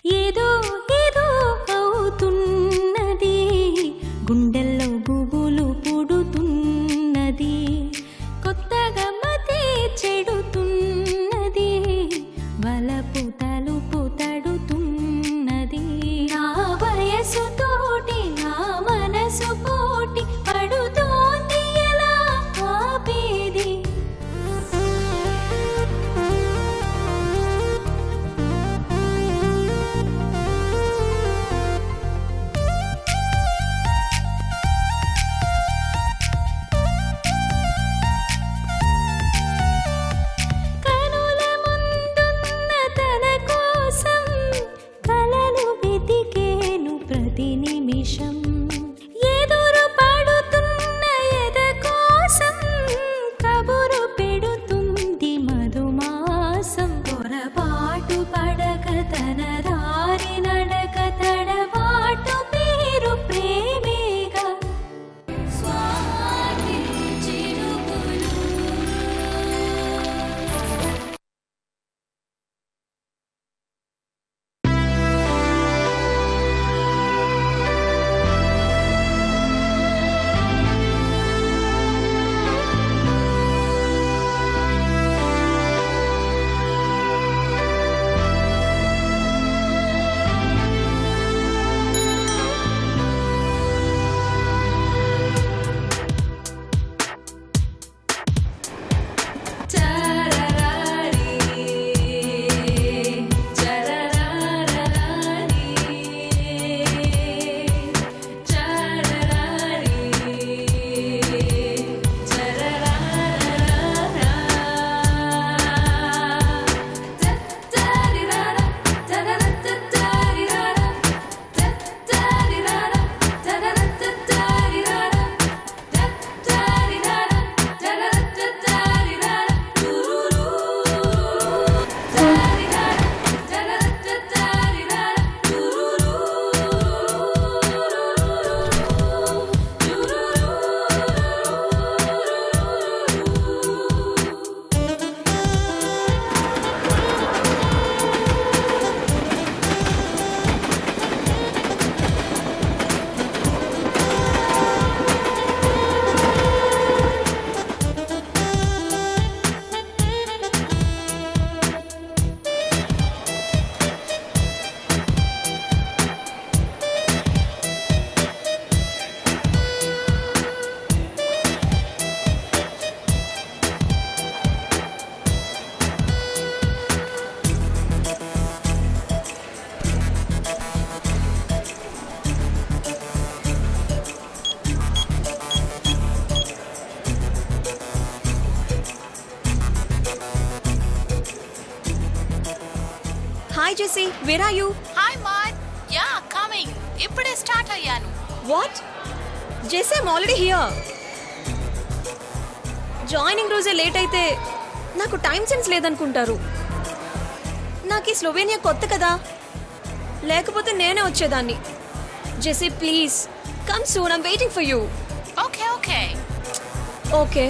ఏదో ఏదో అవుతున్నది, గుండెల్లో గుబులు పుడుతున్నది, కొత్తగా మతే చెడుతున్నది, వలపు తలుపు తడుతున్నది. నా వయసు తోటి నా మనసు పోటి పడుతోంది, ఎలా ఆపేది? కనుల ముందున్న తన కోసం కలలు వెతికేను ప్రతి నిమిషం, ఎదురు పడుతున్న ఎద కోసం కబురు పెడుతుంది మధుమాసం. పొరపాటు పడక తన దారి నడక తడబాటు పేరు ప్రేమేగా. స్వాతి చిరుకులు Hi Jessie, where are you? Hi Maud. Yeah, coming. ఇప్పుడే స్టార్ట్ అయ్యాను. What? Jessie, I'm already here. Joining రోజే లేట్ అయితే నాకు టైం సెన్స్ లేదనుకుంటారు. నాకు ఈ స్లోవేనియా కొత్త కదా, లేకపోతే నేనే వచ్చేదాన్ని. Jessie please come soon, I'm waiting for you. Okay okay okay.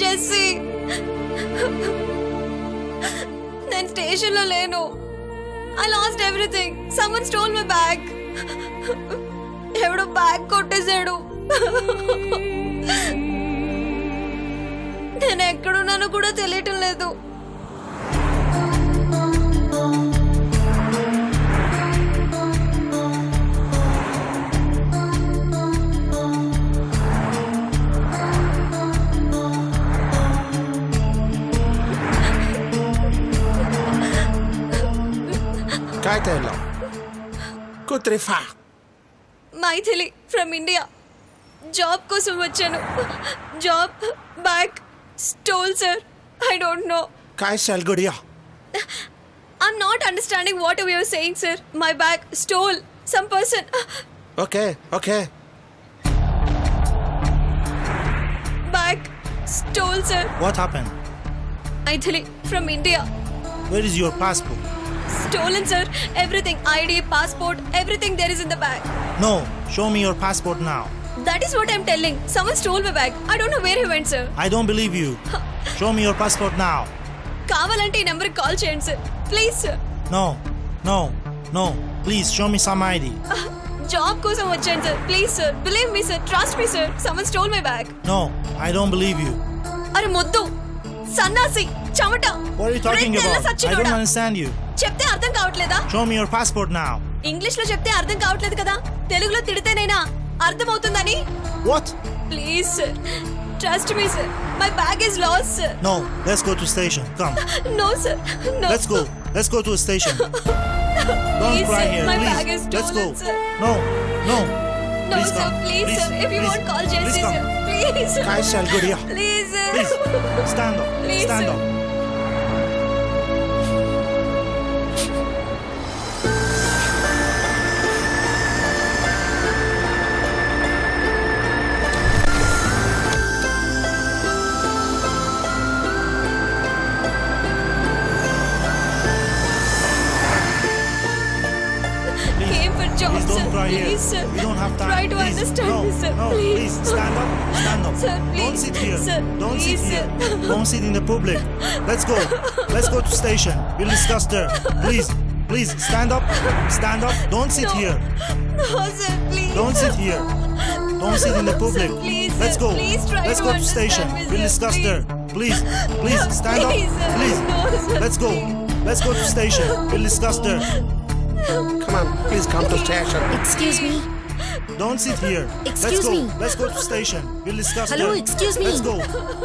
Jessie, నేను స్టేషన్లో లేను. I lost everything. Someone stole my bag. ఎవడో బ్యాగ్ కొట్టేశాడు. నేను ఎక్కడున్నానో కూడా తెలియటం లేదు. काय त्याला कुत्रे फा మైథిలి ఫ్రమ్ ఇండియా. జాబ్ కోసం వచ్చాను. Job bag stole sir. I don't know. काय सलगुडिया I'm not understanding what you are saying, sir. My bag stole. Some person. okay Bag stole, sir. What happened? Italy from India. Where is your passport? Stolen, sir. Everything. ID, passport, everything there is in the bag. No, show me your passport now. That is what I'm telling. Someone stole my bag. I don't know where he went, sir. I don't believe you. Show me your passport now. కావాలంటే ఈ నెంబర్కి call చేయండి sir. Please sir. No. Please show me some ID. Job కోసం వచ్చాను sir. Please sir. Believe me sir. Trust me sir. someone stole my bag. No, I don't believe you. అరే మొద్దు, సన్నాసి, చెమట. What are you talking about? I don't understand you. చెప్తే అర్థం కావట్లేదా? Show me your passport now. English లో చెప్తే అర్థం కావట్లేదు కదా. తెలుగులో తిడితేనైనా అర్థం అవుతుందని. What? Please sir. Trust me sir. My bag is lost sir. No, let's go to station. Come. No sir. No. Let's go to a station. Don't Please, cry sir. here, My please. bag is Let's go. stolen, sir. No. No Please sir. come. Please sir. If you please, want call please Jesse come. sir. Please sir. काय सलगुडिया Please sir. Please, stand up. Please, Stand sir. up. Came for job Please sir. don't cry here. Please sir. We don't have time. Try to Please. understand No, me sir. no, please. Stand up. Sir, please. Don't sit here. Sir, Don't please, sit here. sir. Don't sit in the public. Let's go. Let's go to station. We'll discuss there. Please, stand up. Stand up. Don't sit No. here. No sir. Please. Don't sit here. Don't sit in the public. Sir, please, Let's sir. go. Please try Let's to go to understand station. me, We'll sir. discuss Please. there. Please, stand Please, up. sir. Please. No, sir. Let's go. Let's go to station. We'll discuss there. come on please come to station Excuse me. Don't sit here. Excuse me. Let's go to station. We'll discuss Hello, there. excuse me.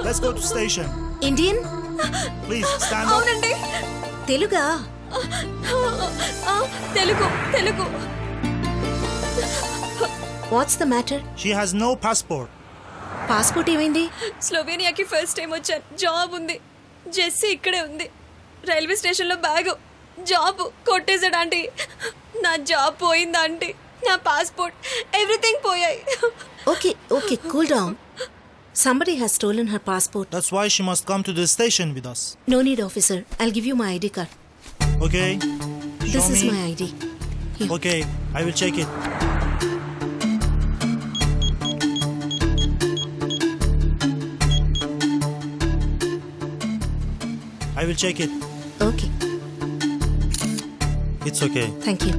Let's go to station. Indian? Please, stand up. అవునండి. తెలుగా? తెలుగు. What's the matter? She has no passport. Passport ఏమైంది? స్లోవేనియాకి first time వచ్చాను. Job ఉంది. Jessie ఇక్కడే ఉంది. Railway స్టేషన్లో బ్యాగ్. జాబ్ కొట్టేశాడు ఆంటీ. నా జాబ్ పోయింది ఆంటీ. నా పాస్పోర్ట్ ఎవ్రీథింగ్ పోయాయి. Okay, cool down. Somebody has stolen her passport. That's why she must come to the station with us. No need, officer. I'll give you my ID card. Okay? This Show is me. my ID. Here. Okay, I will check it. I will check it. Okay, It's okay. thank you.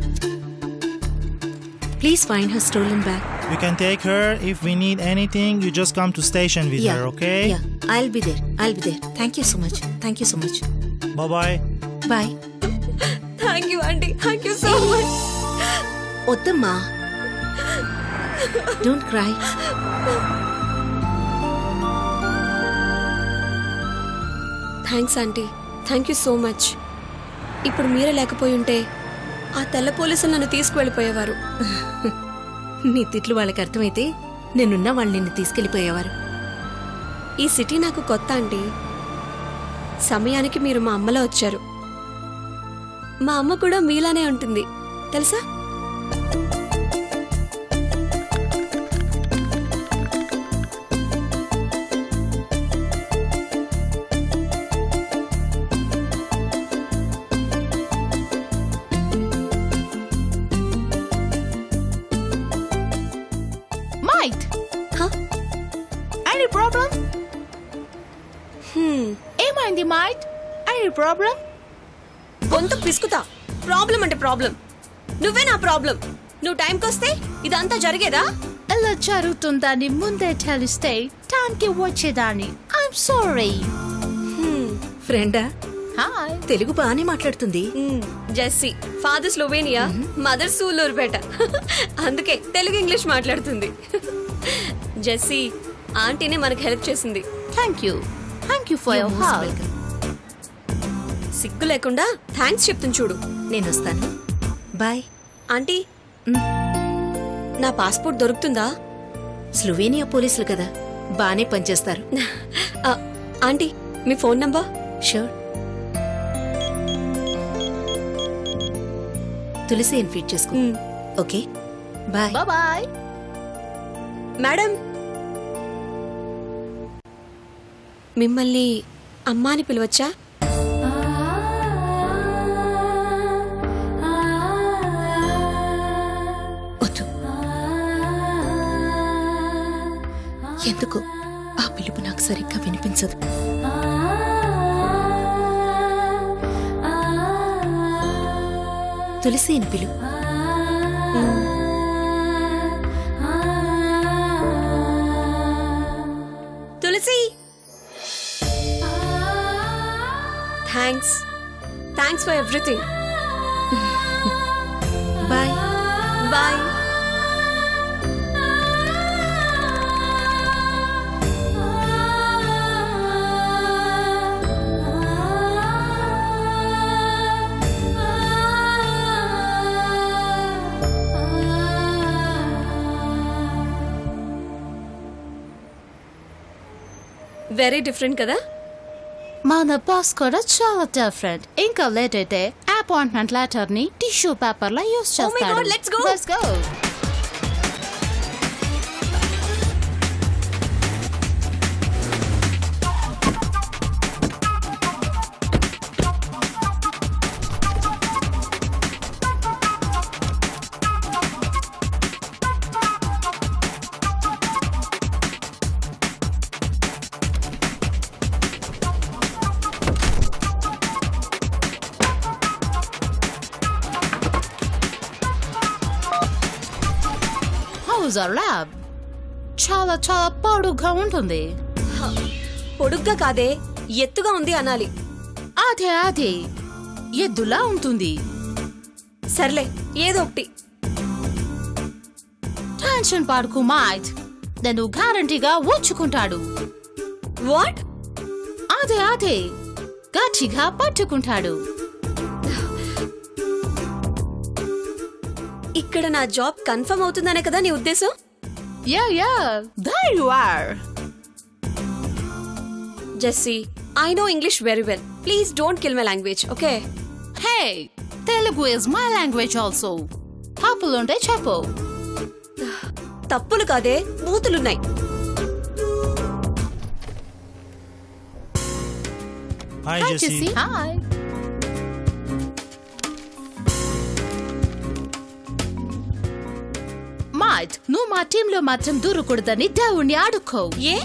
Please find her stolen bag. You can take her. If we need anything, you just come to station with her, okay? Yeah, I'll be there. Thank you so much. Bye-bye. Bye. Thank you aunty. Thank you so much. వద్దమ్మా. Don't cry. Thanks aunty, thank you so much. ఇప్పుడు మీరే లేకపోయి ఉంటే ఆ తెల్ల పోలీసులు నన్ను తీసుకువెళ్ళిపోయేవారు. నీ తిట్లు వాళ్ళకి అర్థమైతే నేనున్నా వాళ్ళు నిన్ను తీసుకెళ్ళిపోయేవారు. ఈ సిటీ నాకు కొత్త ఆంటీ. సమయానికి మీరు మా అమ్మలో వచ్చారు. మా అమ్మ కూడా మీలానే ఉంటుంది తెలుసా? Mike! Huh? Any problem? ఏమైంది మైట్? Any problem? గొంతు పిసుకుతా. ప్రాబ్లం అంటే ప్రాబ్లం. నువ్వే నా ప్రాబ్లం. నువ్వు టైంకి వస్తే ఇదంతా జరిగేదా? ఇలా జరుగుతుందని ముందే తెలిస్తే టైంకి వచ్చేదాన్ని. I'm sorry. ఫ్రెండా? హాయ్. తెలుగు బాగానే మాట్లాడుతుంది. Jessie father Slovenia, mother Sullurupeta. అందుకే తెలుగు ఇంగ్లీష్ మాట్లాడుతుంది. జెస్సీ ఆంటీనే మనకు హెల్ప్ చేసింది. Thank you for your help. సిగ్గు లేకుండా థ్యాంక్స్ చెప్తుంది చూడు. నేను వస్తాను. బాయ్. ఆంటీ, నా పాస్పోర్ట్ దొరుకుతుందా? స్లోవేనియా పోలీసులు కదా, బానే పనిచేస్తారు. ఆంటీ, మీ ఫోన్ నంబర్? షూర్. తులసి ఇన్ఫీట్ చేసుకో. Okay, bye. బాయ్. మేడం, మిమ్మల్ని అమ్మా అని పిలవచ్చా? వద్దు. ఎందుకు ఆ పిలుపు నాకు సరిగ్గా వినిపించదు. తులసి అని పిలు. Tulasi. Thanks for everything. Bye. Bye. Very different కదా? మన బాస్ కూడా చాలా డిఫరెంట్. ఇంకా లేట్ అయితే అపాయింట్మెంట్ లెటర్ ని టిష్యూ పేపర్ లా యూస్ చేస్తాడు. God, let's go. Let's go. How's our lab? చాలా చాలా పొడుగ్గా ఉంటుంది. పొడుగ్గా కాదే, ఎత్తుగా ఉంది అనాలి. అదే ఎద్దులా ఉంటుంది. సర్లే, ఏదో ఒకటి. టెన్షన్ పడకు మైట్, నేను గ్యారంటీగా వచ్చుకుంటాడు. వాట్? అదే గట్టిగా పట్టుకుంటాడు. ఇక్కడ నా జాబ్ కన్ఫర్మ్ అవుతుందనే కదా నీ ఉద్దేశం? Yeah, there you are. Jessie, I know English very well. Please don't kill my language, okay? Hey, Telugu is my language also. తప్పులుంటే చెప్పు. తప్పులు కాదే, బూతులున్నాయి. Hi, Jessie. Hi. మైట్, నువ్వు మా టీంలో మాత్రం దూరకూడదని దేవుణ్ణి ఆడుకో. ఏ?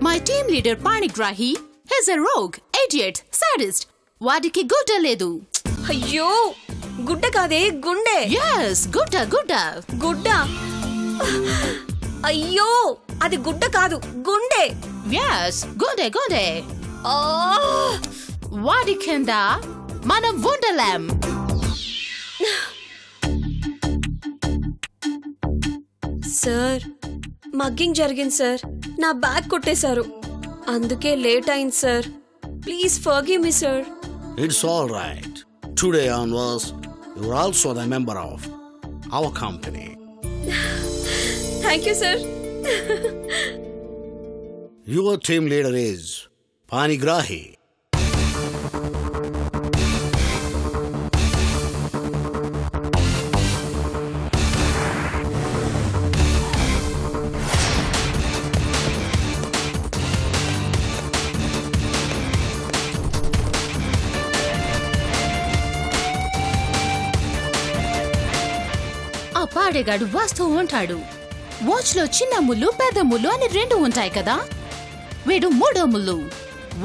My team leader Panigrahi his a rogue, idiot, sadist. వాడికి గుడ్డ లేదు. అయ్యో, గుడ్డ కాదే, గుండె. yes గుడ్డ గుడ్డ. అయ్యో, అది గుడ్డ కాదు, గుండె. yes గుండె. ఆ! వాడి కింద మనం ఉండలేం. సార్ మగ్గింగ్ జరిగింది సార్. నా బ్యాగ్ కొట్టేశారు, అందుకే లేట్ అయింది sir. Please forgive me sir. It's all right. Today onwards, you're also the member of our company. Thank you sir. Your team leader is Panigrahi. ఆ పాడేగాడు వస్తూ ఉంటాడు. వాచ్ లో చిన్న ముళ్ళు పెద్ద ముళ్ళు అని 2 ఉంటాయి కదా. వీడు 3వ ముళ్ళు.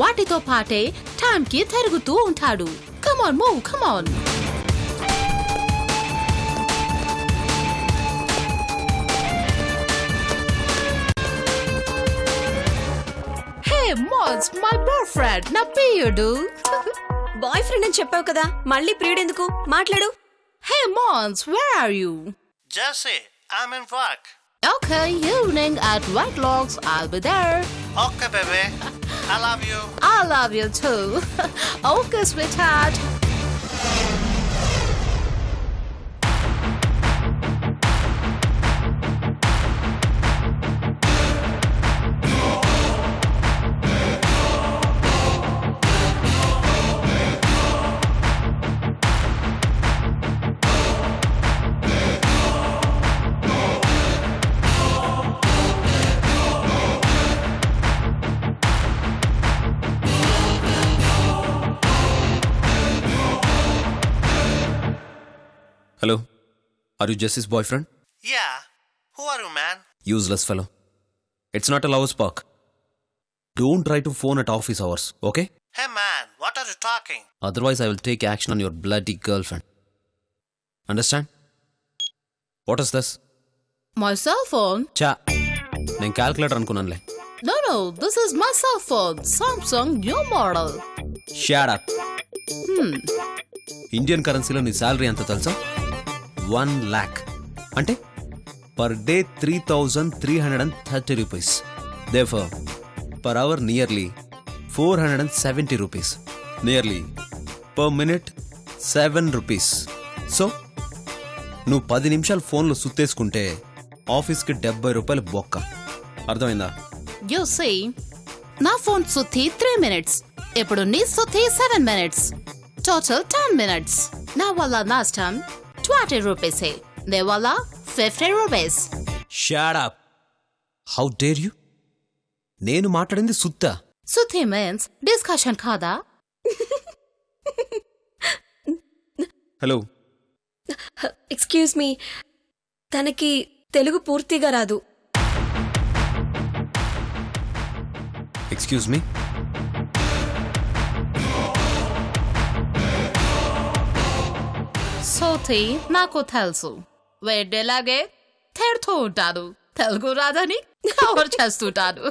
వాటితో పాటే టైం కి తిరుగుతూ ఉంటాడు. Come on move come on. Hey malls my boy friend నా ప్రియుడు. బాయ్ ఫ్రెండ్ అని చెప్పావు కదా, మళ్ళీ ప్రియుడు ఎందుకు? మాట్లాడు. Hey Mals where are you? Jesse, I'm in work. Okay, evening at White Logs. I'll be there. Okay, baby. I love you. I love you too. Okay, sweetheart. Hello, are you Jesse's boyfriend? Yeah. Who are you, man? Useless fellow. It's not a lover's park. Don't try to phone at office hours, okay? Hey, man, what are you talking? Otherwise, I will take action on your bloody girlfriend. Understand? What is this? My cell phone? Cha. నేను calculator అనుకున్నానులే. No, this is my cell phone. Samsung new model. Shut up. Indian కరెన్సీలో నీ salary ఎంత తెలుసా? 1 lakh. అంటే per day 3,330 rupees. Therefore, per hour nearly 470 rupees. Nearly per minute 7 rupees. So, నువ్వు 10 నిమిషాలు ఫోన్లో సుత్తేసుకుంటే ఆఫీస్కి 70 రూపాయలు బొక్క. అర్థమైందా? You see, నా ఫోన్ సుత్తి 3 minutes. ఇప్పుడు నీ సుత్తి 7 minutes. Total 10 minutes. నా వల్ల నష్టం 20 rupees. దే వల్ల 50 rupees. Shut up. How dare you? నేను మాట్లాడింది సుత్తా. సుత్తి means discussion కాదా? హలో. ఎక్స్క్యూజ్ మీ, తనకి తెలుగు పూర్తిగా రాదు. Excuse me. సోతి నాకు తెలుసు. వేడేలాగే తిడుతూ ఉంటాడు. తెలుగు రాదని కవర్ చేస్తుంటాడు.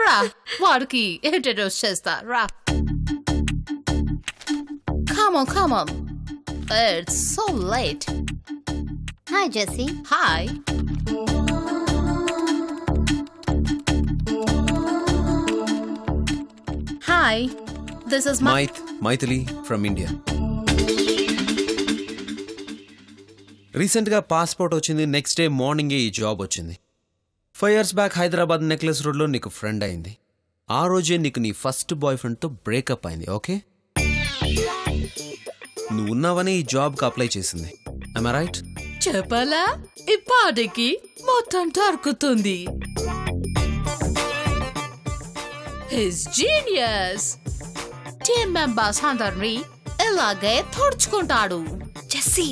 రా వాడికి ఇంట్రడ్యూస్ చేస్తా. రా. Come on. It's so late. Hi, Jesse. Hi. Hi. This is Maithili from India. రీసెంట్గా పాస్పోర్ట్ వచ్చింది. నెక్స్ట్ డే మార్నింగే ఈ జాబ్ వచ్చింది. 5 years బ్యాక్ హైదరాబాద్ నెక్లెస్ రోడ్లో నీకు ఫ్రెండ్ అయింది. ఆ రోజే నీకు నీ ఫస్ట్ బాయ్ ఫ్రెండ్తో బ్రేకప్ అయింది. ఓకే, నువ్వు ఉన్నావని ఈ జాబ్కి అప్లై చేసింది. am I right? చెప్పలా ఈ పాటకి మొత్తం దొరుకుతుంది. He's genius. టీమ్ మెంబర్స్ అందరినీ ఇలాగే తుడుచుకుంటాడు. జెస్సీ,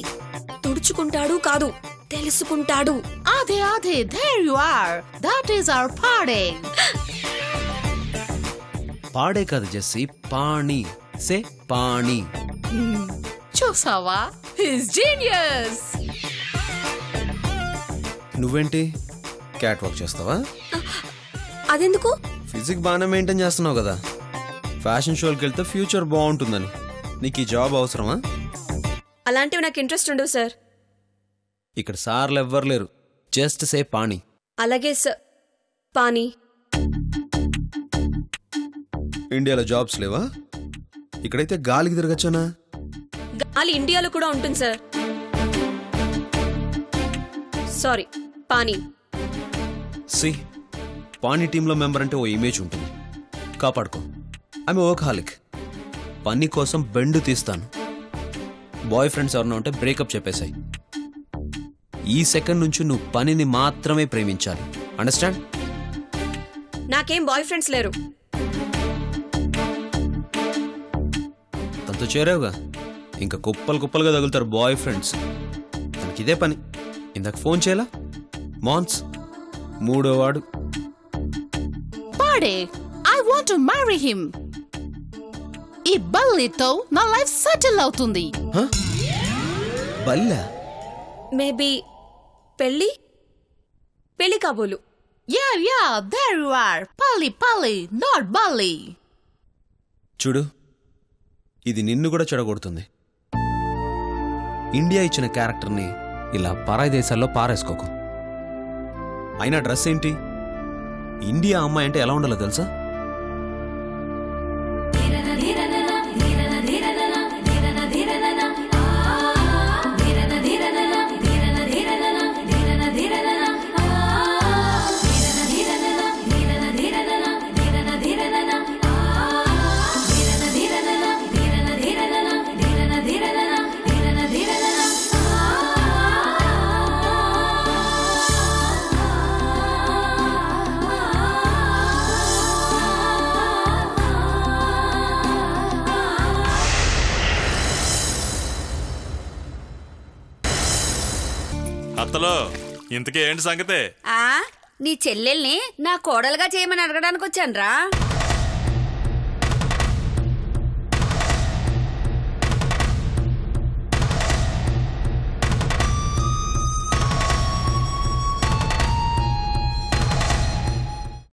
తుడుచుకుంటాడు కాదు, తెలుసుకుంటాడు. అదే there you are. That is our party. పాడే కాదు జెస్సీ, పాణి. సే పాణి. చూసావా? He's genius. నువ్వేంటి క్యాట్ వాక్ చేస్తావా? అదెందుకు? ఫిజిక్ బాగానే మెయింటైన్ చేస్తున్నావు కదా. ఫ్యాషన్ షోకి వెళ్తే ఫ్యూచర్ బాగుంటుందని. నీకు ఈ జాబ్ అవసరమా? అలాంటివి నాకు ఇంట్రెస్ట్ ఉండవు సార్. ఇక్కడ సార్లు ఎవ్వరు లేరు. జస్ట్ సే పాణి. అలాగే సార్. పానీ. ఇండియాలో జాబ్స్ లేవా? ఇక్కడైతే గాలికి తిరగచ్చానా? గాలి ఇండియాలో కూడా ఉంటుంది సార్. సారీ, పానీ. సి పానీ టీంలో మెంబర్ అంటే ఓ ఇమేజ్ ఉంటుంది, కాపాడుకో. ఆమె వర్కహాలిక్. పని కోసం బెండు తీస్తాను. బాయ్ ఫ్రెండ్స్ ఎవరన్నా ఉంటే బ్రేకప్ చెప్పేశాయి. ఈ సెకండ్ నుంచి నువ్వు పనిని మాత్రమే ప్రేమించాలి. అండర్స్టాండ్? నాకేం బాయ్ ఫ్రెండ్స్ లేరు. తనతో చేరావుగా, ఇంకా కుప్పలు కుప్పలుగా తగులుతారు బాయ్ ఫ్రెండ్స్. తనకి ఇదే పని. ఇందాక ఫోన్ చేయాలా? మాన్స్ 3వ వాడు. పాడే, I want to marry him. ఈ బల్లితో నా లైఫ్ సెటిల్ అవుతుంది. బల్లా? మేబీ పెళ్ళి కాబోలు. Yeah there you are. పల్లి నాట్ బల్లి. చూడు, ఇది నిన్ను కూడా చెడగొడుతుంది. ఇండియా ఇచ్చిన క్యారెక్టర్ని ఇలా పరాయి దేశాల్లో పారేసుకోకు. అయినా డ్రెస్ ఏంటి? ఇండియా అమ్మాయి అంటే ఎలా ఉండాలో తెలుసా? అత్తలో ఇంతకీ ఏంటి సంగతే? నీ చెల్లెల్ని నా కోడలుగా చేయమని అడగడానికి వచ్చానురా.